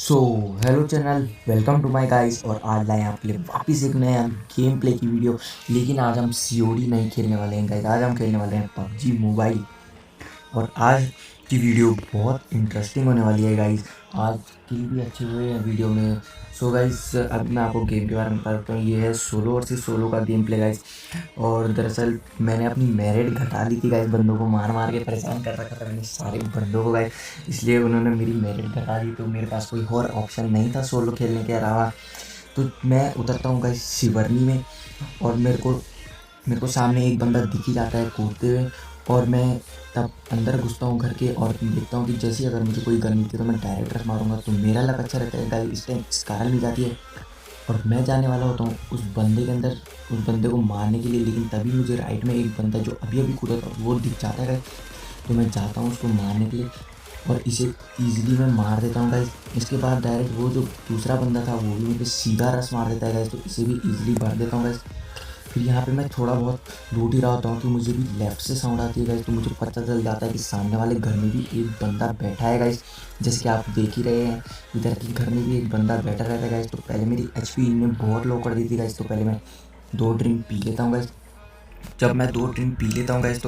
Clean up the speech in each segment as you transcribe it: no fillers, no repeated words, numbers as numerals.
So hello channel, welcome to my guys. और आज लाए हैं आपके लिए वापस एक नया गेम प्ले की वीडियो। लेकिन आज हम सीओडी नहीं खेलने वाले हैं गाइस, आज हम खेलने वाले हैं पबजी मोबाइल। और आज की वीडियो बहुत इंटरेस्टिंग होने वाली है गाइस। आज किल भी अच्छे हुए हैं वीडियो में। सो गाइस, अब मैं आपको गेम के बारे में बता देता हूँ। ये है सोलो वर्सेस सोलो का गेम प्ले गाइस। और दरअसल मैंने अपनी मेरिट घटा ली थी गाइस, बंदों को मार मार के परेशान कर रखा था मैंने सारे बंदों को गाइस, इसलिए उन्होंने मेरी मेरिट घटा दी। तो मेरे पास कोई और ऑप्शन नहीं था सोलो खेलने के अलावा। तो मैं उतरता हूँ गाइस शिवरनी में। और मेरे को सामने एक बंदा दिख ही जाता है कूदते हुए। और मैं तब अंदर घुसता हूँ घर के और देखता हूँ कि जैसे अगर मुझे कोई गन मिलती है तो मैं डायरेक्ट रश मारूंगा। तो मेरा लक अच्छा रहता है गाइस, इस टाइम स्कार मिल जाती है। और मैं जाने वाला होता हूँ उस बंदे के अंदर, उस बंदे को मारने के लिए। लेकिन तभी मुझे राइट में एक बंदा जो अभी अभी कूदा था वो दिख जाता है। तो मैं जाता हूँ उसको मारने के लिए और इसे ईजिली मैं मार देता हूँ गाइस। इसके बाद डायरेक्ट वो जो दूसरा बंदा था वो भी मुझे सीधा रस मार देता है गाइस, तो इसे भी ईजिली मार देता हूँ गाइस। फिर यहाँ पे मैं थोड़ा बहुत लूट ही रहा होता हूँ कि मुझे भी लेफ्ट से साउंड आती है गाइस। तो मुझे पता चल जाता है कि सामने वाले घर में भी एक बंदा बैठा है गाइस। जैसे कि आप देख ही रहे हैं, इधर के घर में भी एक बंदा बैठा रहता है गाइस। तो पहले मेरी एचपी इनने बहुत लो कर दी थी गाइस। तो पहले मैं 2 ड्रिंक पी लेता हूँ गाइस। जब मैं 2 ड्रिंक पी लेता हूँ गाइस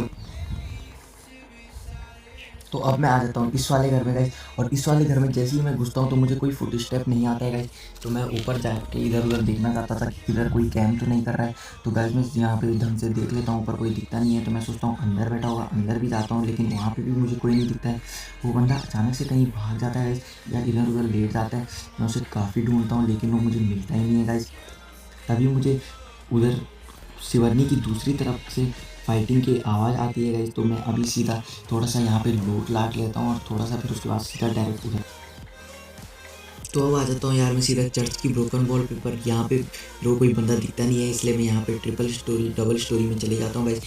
तो अब मैं आ जाता हूँ इस वाले घर में गाइस। और इस वाले घर में जैसे ही मैं घुसता हूँ तो मुझे कोई फुट स्टेप नहीं आता है गाइस। तो मैं ऊपर जाके इधर उधर देखना चाहता था कि इधर कोई कैम तो नहीं कर रहा है। तो गाइस मैं यहाँ पे ढंग से देख लेता हूँ, ऊपर कोई दिखता नहीं है। तो मैं सोचता हूँ अंदर बैठा होगा, अंदर भी जाता हूँ लेकिन वहाँ पे भी मुझे कोई नहीं दिखता है। वो बंदा अचानक से कहीं भाग जाता है गाइस, या इधर उधर लेट जाता है। मैं उसे काफ़ी ढूंढता हूँ लेकिन वो मुझे मिलता ही नहीं है गाइस। तभी मुझे उधर शिवरनी की दूसरी तरफ से फाइटिंग की आवाज़ आती है गाइस। तो मैं अभी सीधा थोड़ा सा यहाँ पे लूट लाट लेता हूँ और थोड़ा सा फिर उसके बाद सीधा डायरेक्ट उधर। तो अब आ जाता हूँ यार मैं सीधा चर्च की ब्रोकन वॉल पे। पर यहाँ पे लो कोई बंदा दिखता नहीं है, इसलिए मैं यहाँ पे ट्रिपल स्टोरी डबल स्टोरी में चले जाता हूँ गाइस।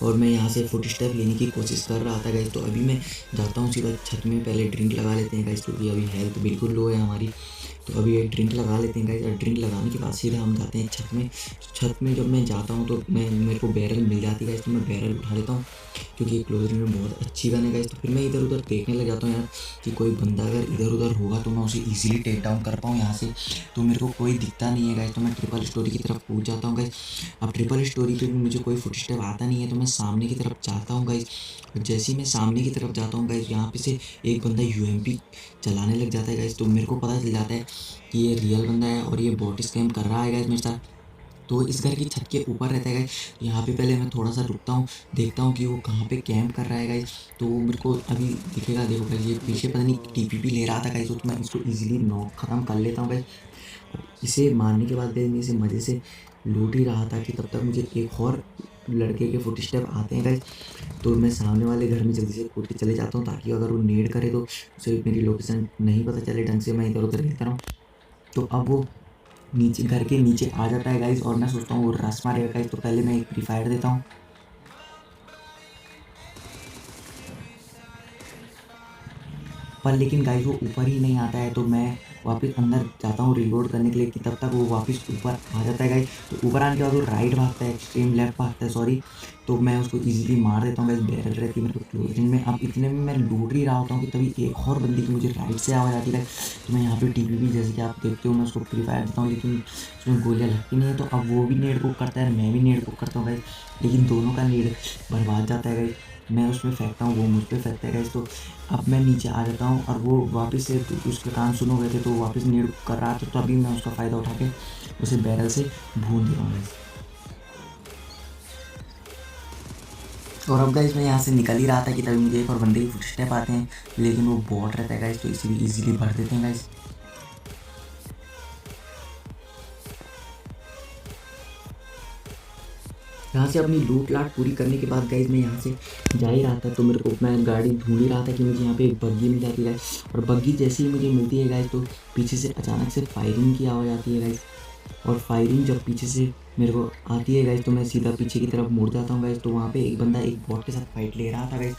और मैं यहाँ से फुट स्टेप लेने की कोशिश कर रहा था गाइस। तो अभी मैं जाता हूँ सीधा छत में, पहले ड्रिंक लगा लेते हैं गाइस क्योंकि अभी हेल्थ बिल्कुल लो है हमारी। तो अभी एक ड्रिंक लगा लेते हैं गाइस। और ड्रिंक लगाने के बाद सीधा हम जाते हैं छत में। छत में जब मैं जाता हूँ तो मेरे को बैरल मिल जाती है गाइस। तो मैं बैरल उठा लेता हूँ क्योंकि क्लोज रेंज में बहुत अच्छी गन है गाइस। तो फिर मैं इधर उधर देखने लग जाता हूँ यार कि कोई बंदा अगर इधर उधर होगा तो मैं उसे इजीली टेक डाउन कर पाऊँ यहाँ से। तो मेरे को कोई दिखता नहीं है गाइस, तो मैं ट्रिपल स्टोरी की तरफ पहुँच जाता हूँ गाइस। अब ट्रिपल स्टोरी पे भी मुझे कोई फुट स्टेप आता नहीं है, तो मैं सामने की तरफ जाता हूँ गाइस। जैसे ही मैं सामने की तरफ जाता हूँ गाइस, यहाँ पे से एक बंदा यूएमपी चलाने लग जाता है गाइस। तो मेरे को पता चल जाता है कि ये रियल बंदा है और ये बॉट स्कैम कर रहा है गाइस मेरे साथ। तो इस घर की छत के ऊपर रहता है गाइस। यहाँ पे पहले मैं थोड़ा सा रुकता हूँ, देखता हूँ कि वो कहाँ पे कैंप कर रहा है गाइस। तो वो मेरे को अभी दिखेगा, देखो गाइस ये पीछे पता नहीं टीपीपी ले रहा था गाइस। तो मैं इसको इजीली नॉक खत्म कर लेता हूँ गाइस। इसे मारने के बाद गाइस मैं इसे मज़े से लूट ही रहा था कि तब तक मुझे एक और लड़के के फुट स्टेप आते हैं गाइस। तो मैं सामने वाले घर में जल्दी से कूद के चले जाता हूँ ताकि अगर वो नेड करे तो उसे मेरी लोकेशन नहीं पता चले ढंग से, मैं इधर उधर लेता रहूँ। तो अब वो नीचे घर के नीचे आ जाता है गाइस और मैं सोचता हूँ वो रस मारेगा गाइस। तो पहले मैं एक प्री फायर देता हूँ, पर लेकिन गाइस वो ऊपर ही नहीं आता है। तो मैं वापस अंदर जाता हूँ रिलोड करने के लिए कि तब तक वो वापस ऊपर आ जाता है गाइस। तो ऊपर आने के बाद वो राइट भागता है, एक्सट्रीम लेफ्ट भागता है सॉरी। तो मैं उसको इजीली मार देता हूँ गाइस, बैरल रहती है मेरे को क्लोजिंग में। अब इतने में मैं लूट ही रहा होता हूँ कि तभी एक और बंदी की मुझे राइट से आवाज़ आती है। तो मैं यहाँ पे टीपीपी जैसे कि आप देखते हो मैं उसको प्री फायर देता हूँ लेकिन उसमें गोलियाँ लगती नहीं है। तो अब वो भी नेड कुक करता है, मैं भी नेड कुक करता हूँ गाइस, लेकिन दोनों का नेड बर्बाद जाता है गाइस। मैं उसमें फेंकता हूँ, वो मुझ पर फेंकता है गाइस। तो अब मैं नीचे आ जाता हूँ और वो वापस से उसके कान सुन हो गए थे तो वो वापस नीड कर रहा था। तो अभी मैं उसका फ़ायदा उठा के उसे बैरल से भून दे रहा हूँ। और अब गाइस मैं यहाँ से निकल ही रहा था कि तभी मुझे एक और बंदे की फुट स्टेप आते हैं, लेकिन वो बॉट रहता है गाइस तो इसे भी ईजिली भर देते हैं गाइस। यहाँ से अपनी लूट लाट पूरी करने के बाद गाइज मैं यहाँ से जा ही रहा था। तो मेरे को मैं गाड़ी ढूंढ ही रहा था कि मुझे यहाँ पे एक बग्गी मिल जाती है गाइज। और बग्गी जैसे ही मुझे मिलती है गाइज तो पीछे से अचानक से फायरिंग की आवाज़ आती है गाइज। और फायरिंग जब पीछे से मेरे को आती है गाइज तो मैं सीधा पीछे की तरफ मुड़ जाता हूँ गाइज। तो वहाँ पे एक बंदा एक बॉट के साथ फाइट ले रहा था गाइज।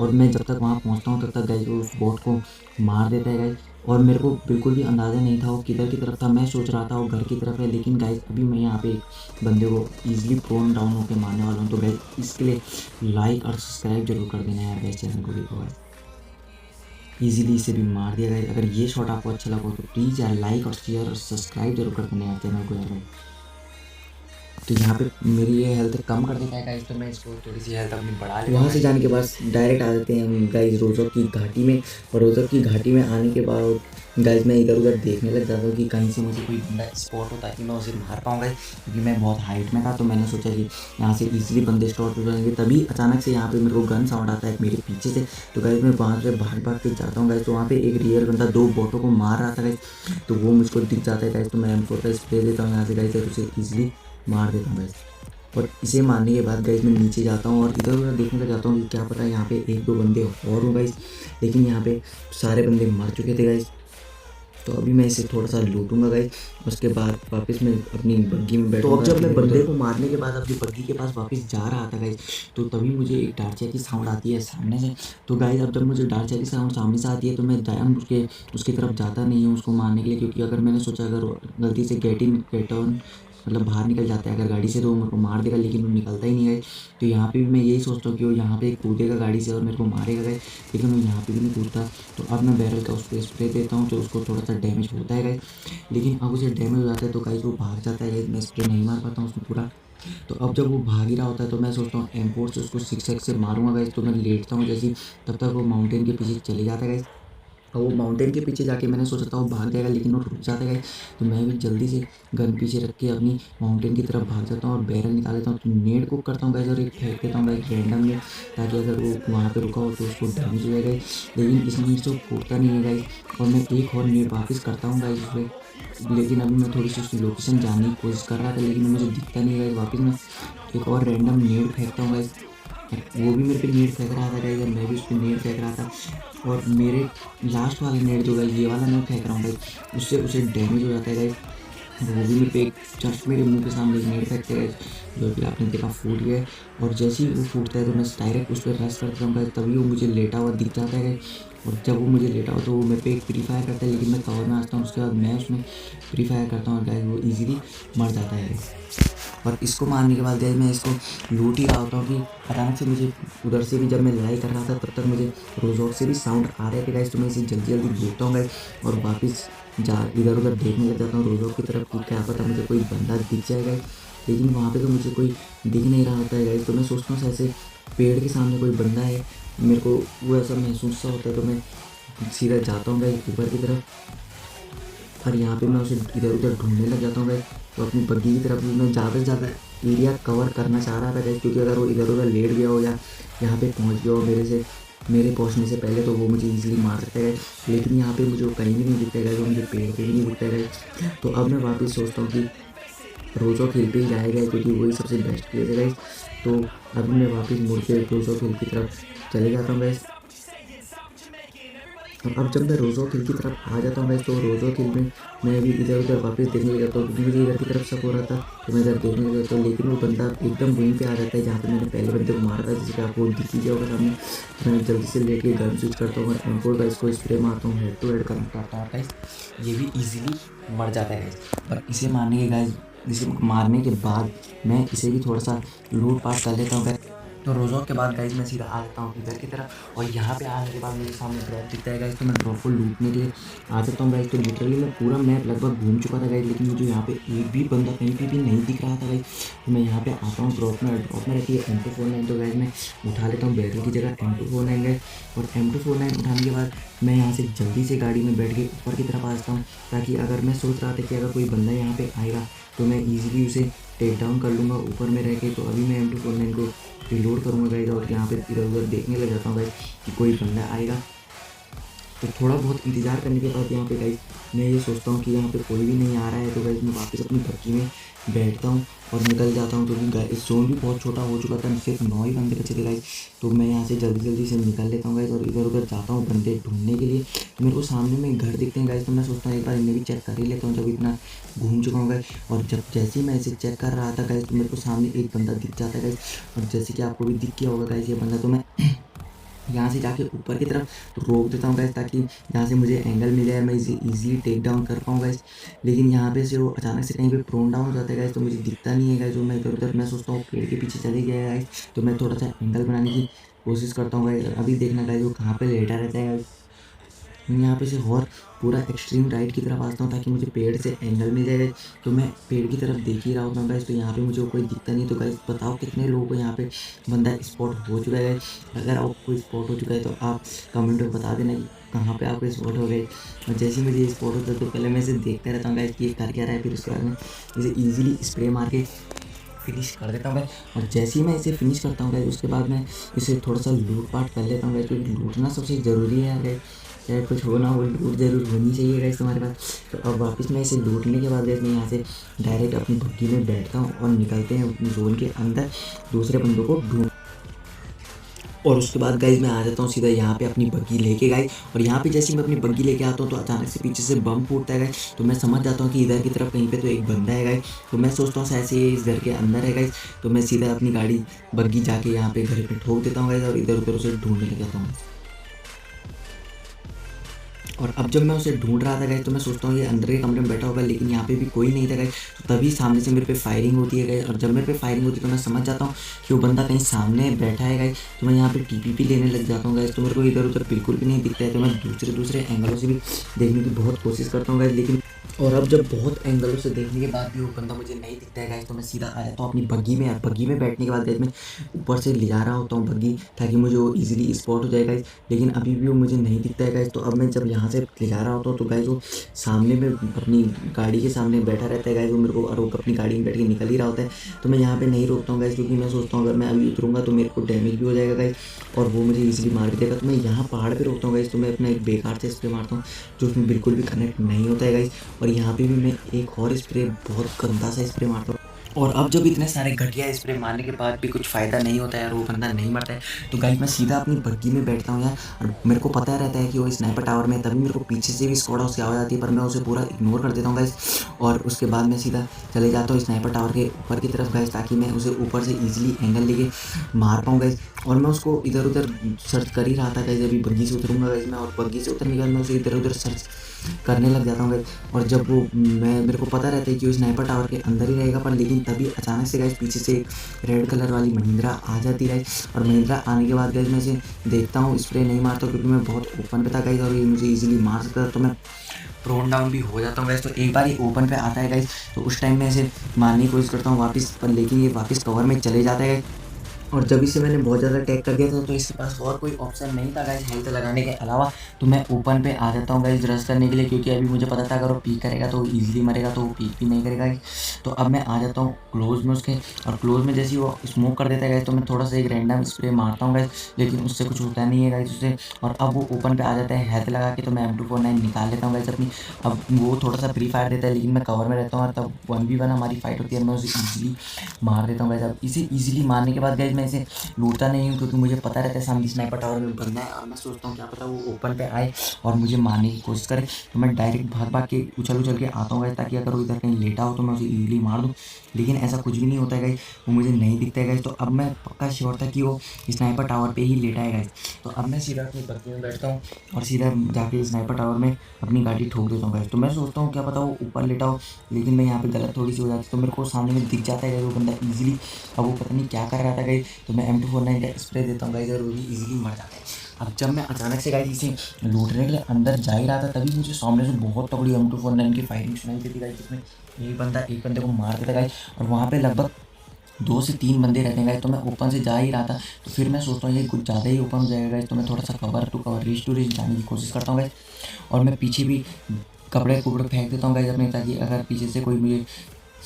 और मैं जब तक वहाँ पहुँचता हूँ तब तक गाइज वो उस बॉट को मार देता है गाइज। और मेरे को बिल्कुल भी अंदाज़ा नहीं था वो किधर की तरफ था, मैं सोच रहा था वो घर की तरफ है। लेकिन गाइज अभी मैं यहाँ पे एक बंदे को ईजिली प्रोन डाउन होकर मारने वाला हूँ। तो गाइज इसके लिए लाइक और सब्सक्राइब जरूर कर देना यार गाइज चैनल को, देखो गाइज। ईजिली इसे भी मार दिया गाइस। अगर ये शॉट आपको अच्छा लगा हो तो प्लीज़ यार लाइक और शेयर और सब्सक्राइब जरूर कर देना यार चैनल को यार। तो यहाँ पे मेरी ये हेल्थ कम कर देता है गाइस, तो मैं इसको थोड़ी सी हेल्थ अपनी बढ़ा लेता हूँ। वहाँ से जाने के बाद डायरेक्ट आ जाते हैं हम गाइस रोज़ोक की घाटी में। और रोज़ोक की घाटी में आने के बाद गाइस मैं इधर उधर देखने लग जाता हूँ कि कहीं से मुझे कोई बंदा स्पॉट होता है कि मैं उसे मार पाऊँगा, क्योंकि मैं बहुत हाइट में था। तो मैंने सोचा कि यहाँ से ईजिली बंदे स्पॉट हो जाएंगे। तभी अचानक से यहाँ पे मेरे को गन साउंड आता है मेरे पीछे से। तो गाइस मैं वहाँ से भाग भाग के जाता हूँ गाइस। तो वहाँ पे एक रियल बंदा 2 बोटों को मार रहा था गाइस, तो वो मुझको दिख जाता है गाइस। तो मैं M4 का स्प्रे देता हूँ यहाँ से गाइस और उसे ईजिली मार देता हूँ गाइस। और इसे मारने के बाद गाइस मैं नीचे जाता हूँ और इधर उधर देखने लग जाता हूँ कि क्या पता है यहाँ पे 1-2 बंदे और हो गाइस, लेकिन यहाँ पे सारे बंदे मर चुके थे गाइस। तो अभी मैं इसे थोड़ा सा लूटूंगा गाइस, उसके बाद वापस मैं अपनी बग्गी में बैठूंगा। तो अब जब मैं बंदे को मारने के बाद अपनी बग्गी के पास वापस जा रहा था गाइस, तो तभी मुझे एक डार्चा की साउंड आती है सामने से। तो गाइस अब जब मुझे डार्चा की साउंड सामने से आती है तो मैं जान उसकी तरफ जाता नहीं हूँ उसको मारने के लिए, क्योंकि अगर मैंने सोचा अगर गलती से गेट ऑन मतलब बाहर निकल जाता है अगर गाड़ी से तो वो मेरे को मार देगा, लेकिन वो निकलता ही नहीं गए। तो यहाँ पे भी मैं यही सोचता हूँ कि वो यहाँ पे कूदेगा गाड़ी से और मेरे को मारेगा गए, लेकिन वो यहाँ पे भी नहीं कूदता। तो अब मैं बैरल का उस पर स्प्रे देता हूँ तो उसको थोड़ा सा डैमेज होता है गाइस, लेकिन अब उसे डैमेज हो जाता है तो गाइस वो भाग जाता है गाइस। मैं स्प्रे नहीं मार पाता हूँ उसमें पूरा। तो अब जब वो भाग ही रहा होता है तो मैं सोचता हूँ M4 से उसको 6x से मारूंगा गाइस। तो मैं लेटता हूँ जैसे, तब तक वो माउंटेन के पीछे चले जाता है गाइस। और वो माउंटेन के पीछे जाके मैंने सोचा था वो भाग जाएगा, लेकिन वो रुक जाता है। तो मैं भी जल्दी से गन पीछे रख के अपनी माउंटेन की तरफ भाग जाता हूँ और बैरल निकाल लेता हूँ। तो नेट को करता हूँ गाइस और एक फेंक देता हूँ गाइस रैंडम में, ताकि अगर वो वहाँ पे रुका हो तो उसको डैमेज हो जाएगा। लेकिन इस नेट से वो फूटता नहीं है गाइस, और मैं एक और नेट वापस करता हूँ गाइस उस पर। लेकिन अभी मैं थोड़ी सी उसकी लोकेशन जानने की कोशिश कर रहा था, लेकिन मुझे दिखता नहीं है गाइस। वापस मैं एक और रैंडम नेट फेंकता हूँ गाइस, वो भी मेरे पे नेट फेंक रहा था गाइस और मैं भी उस पर नेट फेंक रहा था। और मेरे लास्ट वाला नेट जो गाइस ये वाला मैं फेंक रहा हूँ गाइस, उससे उसे डैमेज हो जाता है गाइस। वो भी मेरे पे एक जस्ट मेरे मुंह के सामने एक नेट फेंकते हैं जो कि आपने देखा फूट गया है। और जैसे ही वो फूटता है तो मैं डायरेक्ट उस पर रश करता हूँ गाइस, तभी वो मुझे लेटा हुआ दिख जाता है गाइस। और जब वो मुझे लेटा हो तो वो मेरे पे एक फ्री फायर करता है, लेकिन मैं कवर में आता हूँ। उसके बाद मैं उसमें फ्री फायर करता हूँ और गाइस वो ईजिली मर जाता है गाइस। और इसको मारने के बाद गाइस मैं इसको लूट ही रहा होता हूँ कि अचानक से मुझे उधर से भी, जब मैं लड़ाई कर रहा था तब तक मुझे रोजोक से भी साउंड आ रहे थे गाइस। तो मैं इसे जल्दी जल्दी लूटता हूँ गाइस और वापस इधर उधर देखने लग जाता हूँ रोजोक की तरफ कि क्या पता मुझे कोई बंदा दिख जाए गाइस। लेकिन वहाँ पे तो मुझे कोई दिख नहीं रहा होता है गाइस। तो मैं सोचता हूँ ऐसे पेड़ के सामने कोई बंदा है, मेरे को वो ऐसा महसूस सा होता है। तो मैं सीधा जाता हूँ गाइस ऊपर की तरफ और यहाँ पे मैं उसे इधर उधर ढूंढने लग जाता हूँ गाइस। तो अपनी बग्गी की तरफ भी मैं ज़्यादा से ज़्यादा एरिया कवर करना चाह रहा था गाइस, क्योंकि अगर वो इधर उधर लेट गया हो या यहाँ पे पहुँच गया हो मेरे पहुँचने से पहले, तो वो मुझे इजीली मार सकता है। लेकिन यहाँ पे मुझे वो कहीं भी नहीं दिखता है, वो मुझे पेड़ पे भी नहीं दिखता है। तो अब मैं वापस सोचता हूँ कि रोजो खेल पे ही जाएगा, क्योंकि वही सबसे बेस्ट प्लेस है गाइस। तो अभी मैं वापस मुड़ के रोजो खेल की तरफ चले जाता हूँ गाइस। अब जब मैं रोज़ो हिल की तरफ आ जाता हूँ गाइस, तो रोज़ो हिल में मैं भी इधर उधर वापस देखने लग जाता हूँ, क्योंकि मुझे इधर की तरफ शक हो रहा था। तो मैं इधर देखने लग जाता हूँ, लेकिन वो बंदा एकदम वहीं पे आ जाता है जहाँ पे मैंने पहले बंदे को मारा था, जिसके आपको दिख ही गया होगा सामने। तो मैं जल्दी से लेके गन स्विच करता हूँ और M4 का इसको स्प्रे मारता हूँ, हेड टू हेड कनेक्ट करता हूँ गाइस। ये भी ईजिली मर जाता है गाइस। और इसे मारने के गाइस, इसे मारने के बाद मैं इसे भी थोड़ा सा लूट पाट कर लेता हूँ गाइस। तो रोज़ों के बाद गाइस मैं सीधा आ जाता हूँ इधर की तरफ, और यहाँ पे आने के बाद मेरे सामने ड्रॉप दिखता है गाइस। तो मैं ड्रॉप को लूटने के लिए आ जाता हूँ गाइस। तो लिटरली मैं पूरा मैप लगभग घूम चुका था गाइस, लेकिन मुझे यहाँ पे एक भी बंदा कहीं पे भी नहीं दिख रहा था गाइस। तो मैं यहाँ पे आता हूँ ड्रॉप में रहती है M249। तो गाइस मैं उठा लेता हूँ बैरल की जगह M249 गाइस। और M249 उठाने के बाद मैं यहाँ से जल्दी से गाड़ी में बैठ के ऊपर की तरफ आ जाता हूँ, ताकि अगर मैं सोच रहा था कि अगर कोई बंदा यहाँ पे आएगा तो मैं ईजिली उसे टेक डाउन कर लूँगा ऊपर में रह के। तो अभी मैं M249 को रिलोड करूँगा गाइस और यहाँ पे इधर उधर देखने लग जाता हूँ गाइस कि कोई बंदा आएगा। तो थोड़ा बहुत इंतज़ार करने के बाद यहाँ पे गाइस मैं ये सोचता हूँ कि यहाँ पे कोई भी नहीं आ रहा है। तो गाइस मैं वापस अपनी बग्गी में बैठता हूँ और निकल जाता हूँ, क्योंकि गाइस जोन भी बहुत छोटा हो चुका था, सिर्फ 9 ही बंदे बचे थे गाइस। तो मैं यहाँ से जल्दी जल्दी से निकल लेता हूँ गाइस और इधर उधर जाता हूँ बंदे ढूंढने के लिए। तो मेरे को सामने में घर दिखते हैं गाइस, तो मैं सोचता हूँ एक बार इन्हें भी चेक कर ही लेता हूँ जब इतना घूम चुका हूँ गाइस। और जब जैसे ही मैं इसे चेक कर रहा था गाइस, तो मेरे को सामने एक बंदा दिख जाता है गाइस। और जैसे कि आपको भी दिख गया होगा गाइस ये बंदा, तो मैं यहाँ से जाके ऊपर की तरफ रोक देता हूँ गाइस, ताकि यहाँ से मुझे एंगल मिले और मैं इसे ईजिली टेक डाउन कर पाऊँ गाइस। लेकिन यहाँ पे से वो अचानक से कहीं पे प्रोन डाउन हो जाता है गाइस, तो मुझे दिखता नहीं है गाइस। जो मैं इधर उधर मैं सोचता हूँ पेड़ के पीछे चले गया गाइस। तो मैं थोड़ा सा एंगल बनाने की कोशिश करता हूँ गाइस। अभी देखना गाइस वो कहाँ पे लेटा रहता है गाइस। यहाँ पे से और पूरा एक्सट्रीम राइट की तरफ आता हूँ ताकि मुझे पेड़ से एंगल मिल जाए। तो मैं पेड़ की तरफ देख ही रहा होता हूँ गाइस, तो यहाँ पे मुझे कोई दिखता नहीं। तो गाइस बताओ कितने लोगों को यहाँ पे बंदा स्पॉट हो चुका है गाइस। अगर आपको स्पॉट हो चुका है तो आप कमेंट में बता देना कि कहाँ पे आपको स्पॉट हो गए। और जैसे ही मुझे स्पॉट होता है तो पहले मैं इसे देखता रहता हूँ गाइस कि ये कर क्या रहा है। फिर उसके बाद में इसे ईजिली स्प्रे मार के फिनिश कर देता हूँ गाइस। और जैसे ही मैं इसे फिनिश करता हूँ गाइस उसके बाद मैं इसे थोड़ा सा लूट पाट कर लेता हूँ गाइस, क्योंकि लूटना सबसे ज़रूरी है गाइस। चाहे कुछ हो ना हो, लूट जरूर होनी चाहिए गाइस तुम्हारे पास। तो अब वापस मैं इसे लूटने के बाद गाइस मैं यहाँ से डायरेक्ट अपनी भट्टी में बैठता हूँ और निकलते हैं अपनी जोन के अंदर दूसरे बंदों को ढूंढ। और उसके बाद गाइस मैं आ जाता हूँ सीधा यहाँ पे अपनी बग्गी लेके गाइस। और यहाँ पे जैसे मैं अपनी बग्गी लेके आता हूँ तो अचानक से पीछे से बम फूटता है गाइस। तो मैं समझ जाता हूँ कि इधर की तरफ कहीं पे तो एक बंदा है गाइस। तो मैं सोचता हूँ शायद से ये इस घर के अंदर है गाइस। तो मैं सीधा अपनी गाड़ी बग्गी जाके यहाँ पे घर पे ठोक देता हूँ गाइस और इधर उधर उसे ढूंढने लग जाता हूँ। और अब जब मैं उसे ढूंढ रहा था गाइस तो मैं सोचता हूँ ये अंदर के कमरे में बैठा होगा, लेकिन यहाँ पे भी कोई नहीं था गाइस। तो तभी सामने से मेरे पे फायरिंग होती है गाइस। और जब मेरे पे फायरिंग होती है तो मैं समझ जाता हूँ कि वो बंदा कहीं सामने बैठा है गाइस। तो मैं यहाँ पे टीपीपी लेने लग जाता हूँ गाइस। तो मेरे को इधर उधर बिल्कुल भी नहीं दिखता है। तो मैं दूसरे दूसरे एंगलों से भी देखने की बहुत कोशिश करता हूँ गाइस, लेकिन और अब जब बहुत एंगलों से देखने के बाद भी वो बंदा मुझे नहीं दिखता है गाइस तो मैं सीधा आ जाता हूँ अपनी बग्गी में। बग्गी में बैठने के बाद गाइस मैं ऊपर से ले जा रहा होता हूँ बग्गी, ताकि मुझे वो इजीली स्पॉट हो जाए गाइस। लेकिन अभी भी वो मुझे नहीं दिखता है गाइस। तो अब मैं जब यहाँ से ले जा रहा होता हूँ तो गाइस वो सामने में अपनी गाड़ी के सामने बैठा रहता है गाइस वो मेरे को, और वो अपनी गाड़ी में बैठ के निकल ही रहा होता है। तो मैं यहाँ पे नहीं रोकता हूँ गाइस, क्योंकि मैं सोचता हूँ अगर मैं अभी उतरूँगा तो मेरे को डैमेज भी हो जाएगा गाइस और वो मुझे ईजिली मार भी देगा। तो मैं यहाँ पहाड़ पे रोकता हूँ गाइस। तो मैं अपना एक बेकार से स्प्रे मारता हूँ जो उसमें बिल्कुल भी कनेक्ट नहीं होता है गाइस। और यहाँ पे भी मैं एक और स्प्रे, बहुत गंदा सा स्प्रे मारता हूँ। और अब जब इतने सारे घटिया स्प्रे मारने के बाद भी कुछ फ़ायदा नहीं होता है और वो बंदा नहीं मरता है, तो गाइस मैं सीधा अपनी बग्गी में बैठता हूँ यार। और मेरे को पता रहता है कि वो स्नाइपर टावर में है, तभी मेरे को पीछे से भी स्क्वाड हाउस की आवाज़ आती है, पर मैं उसे पूरा इग्नोर कर देता हूँ गाइस। और उसके बाद मैं सीधा चले जाता हूँ स्नाइपर टावर के ऊपर की तरफ गाइस, ताकि मैं उसे ऊपर से ईजिली एंगल लेके मार पाऊँ गाइस। और मैं उसको इधर उधर सर्च कर ही रहा था गाइस, अभी बग्गी से उतरूँगा गाइस मैं, और बग्गी से उतरने के बाद मैं उसे इधर उधर सर्च करने लग जाता हूँ गाइस। और जब वो मैं मेरे को पता रहता है कि वो स्नाइपर टावर के अंदर ही रहेगा, पर लेकिन तभी अचानक से गाइस पीछे से एक रेड कलर वाली महिंद्रा आ जाती है गाइस। और महिंद्रा आने के बाद गाइस मैं इसे देखता हूँ, स्प्रे नहीं मारता क्योंकि मैं बहुत ओपन पे था गाइस और ये मुझे ईजिली मार सकता था। तो मैं प्रोन डाउन भी हो जाता हूँ गाइस। तो एक बार ये ओपन पे आता है गाइस तो उस टाइम मैं इसे मारने की कोशिश करता हूँ वापस, पर लेकिन ये वापस कवर में चले जाता है। और जब इसे मैंने बहुत ज़्यादा टैग कर दिया था तो इसके पास और कोई ऑप्शन नहीं था गाइस हेल्थ लगाने के अलावा। तो मैं ओपन पे आ जाता हूँ गाइस रश करने के लिए, क्योंकि अभी मुझे पता था अगर वो पीक करेगा तो वो ईजिली मरेगा, तो वो पीक भी नहीं करेगा गाइस। तो अब मैं आ जाता हूँ क्लोज में उसके, और क्लोज में जैसे ही वो स्मोक कर देता है गाइस तो मैं थोड़ा सा एक रैंडम स्प्रे मारता हूँ गाइस, लेकिन उससे कुछ होता नहीं है गाइस उससे। और अब वो ओपन पे आ जाता है हेल्थ लगा के, तो मैं M249 निकाल लेता हूँ गाइस अपनी। अब वो थोड़ा सा फ्री फायर देता है लेकिन मैं कवर में रहता हूँ, और तब 1v1 हमारी फाइट होती है, मैं उसे ईजिली मार देता हूँ गाइस। अब इसे ईजिली मारने के बाद गाइस मैं इसे लूटता नहीं हूँ, क्योंकि मुझे पता रहता है सामने स्नाइपर टावर में बंदा है, और मैं सोचता हूँ क्या पता वो ओपन पे आए और मुझे मारने की कोशिश करे। तो मैं डायरेक्ट भाग भाग के उछल उछल के आता हूँ गाइस, ताकि अगर वो इधर कहीं लेटा हो तो मैं उसे इजीली मार दूँ। लेकिन ऐसा कुछ भी नहीं होता है गाइस, वो मुझे नहीं दिखता है गाइस। तो अब मैं पक्का श्योर था कि वो स्नाइपर टावर पे ही लेटा है गाइस। तो अब मैं सीधा अपनी बग्गी में बैठता हूँ और सीधा जाके स्नाइपर टावर में अपनी गाड़ी ठोक देता हूँ गाइस। तो मैं सोचता हूँ क्या पता वो ऊपर लेटा हो, लेकिन मैं यहाँ पे गलत थोड़ी सी हो जाती, तो मेरे को सामने में दिख जाता है वो बंदा ईजिली। अब वो पता नहीं क्या कर रहा था गाइस, तो मैं M249 का स्प्रे देता हूँ गाइस और वो भी ईजिली मर जाता है। अब जब मैं अचानक से गाइस इसे लूटने के लिए अंदर जा ही रहा था, तभी मुझे सामने से बहुत तगड़ी M249 की फायरिंग सुनाई देती गाइस, जिसमें एक बंदे को मार देता गाइस। और वहाँ पे लगभग 2 से 3 बंदे रहते हैं गाइस। तो मैं ओपन से जा ही रहा था, तो फिर मैं सोचता हूँ ये कुछ ज़्यादा ही ओपन हो जाएगा गाइस, तो मैं थोड़ा सा cover to cover reach to reach जाने की कोशिश करता हूँ गाइस। और मैं पीछे भी कपड़े कुपड़े फेंक देता हूँ गाइस अपने, ताकि अगर पीछे से कोई मुझे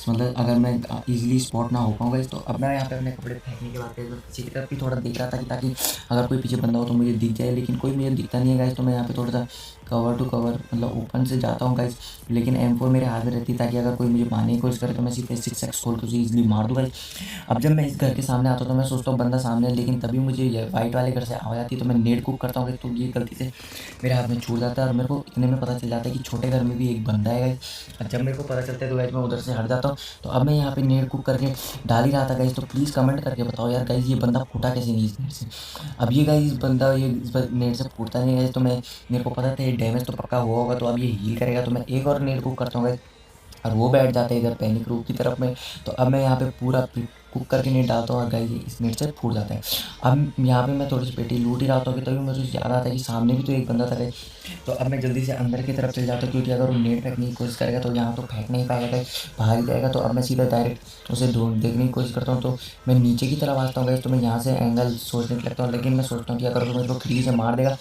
मतलब अगर मैं इजीली स्पॉट ना हो पाऊँ गाइस। तो अब मैं यहाँ पे अपने कपड़े फेंकने के बाद गाइस मैं पीछे की तरफ भी थोड़ा देख रहा था कि ताकि अगर कोई पीछे बंदा हो तो मुझे दिख जाए, लेकिन कोई मुझे दिखता नहीं है गाइस। तो मैं यहाँ पे थोड़ा सा कवर टू कवर मतलब ओपन से जाता हूँ गाइस, लेकिन M4 मेरे हाथ में रहती है, ताकि अगर कोई मुझे मारने की कोशिश करे तो मैं सीधे 6x खोल के उसे ईजिली मार दूँ गाइस। अब जब मैं इस घर के सामने आता हूँ तो मैं सोचता हूँ बंदा सामने है, लेकिन तभी मुझे ये वाइट वाले घर से आवाज़ आती है, तो मैं नेट कुक करता हूँ गाइस, तो ये गलती से मेरे हाथ में छूट जाता है और मेरे को इतने में पता चल जाता है कि छोटे घर में भी एक बंदा है गाइस। और जब मेरे को पता चलता है तो गाइस मैं उधर से हट जाता हूँ। तो अब मैं यहाँ पे नेट कुक करके डाल ही रहा था गाइस, तो प्लीज़ कमेंट करके बताओ यार गाइस ये बंदा फूटा कैसे नहीं इस नेट से। अब ये गाइस इस बंदा ये इस नेट से फूटता नहीं गाइस, तो मैं मेरे को पता था ये डैमेज तो पक्का हुआ होगा, तो अब ये हील करेगा, तो मैं एक और नेट कुक करता हूँ गाइस। और वो बैठ जाता है इधर पैनिक रूम की तरफ में। तो अब मैं यहाँ पे पूरा कुक करके नहीं डालता हूँ और गाइस इस नेट से फूट जाता है। अब यहाँ पे मैं थोड़ी सी पेटी लूट ही रहा था कि तभी मुझे याद आता है कि सामने भी तो एक बंदा था गाइस। तो अब मैं जल्दी से अंदर की तरफ चल जाता हूँ, क्योंकि अगर वो नेट फेंकने की कोशिश करेगा तो यहाँ तो फेंक नहीं पाएगा गाइस, बाहर ही जाएगा। तो अब मैं सीधा डायरेक्ट उसे ढूंढ देखने की कोशिश करता हूँ। तो मैं नीचे की तरफ आता हूँ गाइस, तो मैं यहाँ से एंगल सोचने लगता हूँ, लेकिन मैं सोचता हूँ कि अगर वो मेरे को खिड़की से मार देगा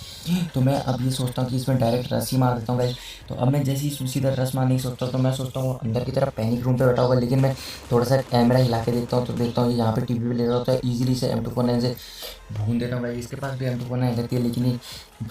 तो मैं अब ये सोचता हूँ कि इसमें डायरेक्ट रस ही मार देता हूँ गाइस। तो अब मैं जैसे ही इसमें सीधा रस मारने की सोचता हूँ तो मैं सोचता हूँ अंदर की तरफ पैनिक रूम पे बैठा होगा, लेकिन मैं थोड़ा सा कैमरा हिला के देखता हूँ तो देखता हूँ कि यहाँ पे टीवी पे ले रहा होता है। ईजिली से M249 से भून देता हूँ गाइस। इसके पास भी M249 रहती है, लेकिन ये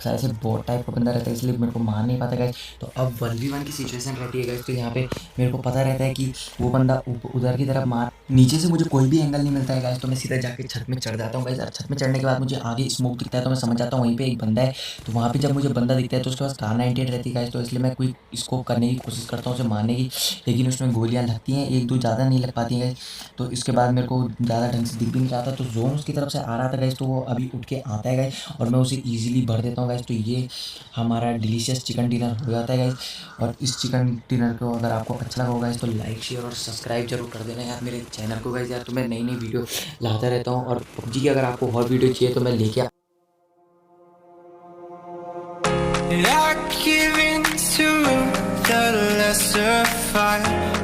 शायद से बॉट टाइप का बंदा रहता है, इसलिए मेरे को मार नहीं पाता गाइस। तो अब 1v1 की सिचुएशन रहती है गाइस। तो यहाँ पे मेरे को पता रहता है कि वो बंदा उधर की तरफ मार, नीचे से मुझे कोई भी एंगल नहीं मिलता है गाइस। तो मैं सीधा जाके छत में चढ़ जाता हूँ गाइस। और छत में चढ़ने के बाद मुझे आगे स्मोक दिखता है, तो मैं समझ जाता हूँ वहीं पे एक बंदा है। तो वहाँ पे जब मुझे बंदा दिखता है तो उसके पास Kar-98 रहती है गाइस। तो इसलिए मैं कोई स्कोप करने की कोशिश करता हूँ उसे मारने की, लेकिन उसमें गोलियाँ लगती हैं, एक दो ज़्यादा नहीं लग पाती हैं गाइस। तो इसके बाद मेरे को ज़्यादा ढंग से दिख भी नहीं रहा था, तो जोन उसकी तरफ से आ रहा था गाइस। तो वो अभी उठ के आता है गाइस और मैं उसे ईजिली भर देता हूँ गाइस। तो ये हमारा डिलीशियस चिकन डिनर हो जाता है गाइस। और इस चिकन डिनर को अगर आपको अच्छा लगा होगा तो लाइक शेयर और सब्सक्राइब जरूर कर देना यार मेरे चैनल को गाइस। यार तो मैं नई नई वीडियो लाता रहता हूँ, और PUBG की अगर आपको और वीडियो चाहिए तो मैं लेके And I give in to the lesser fight.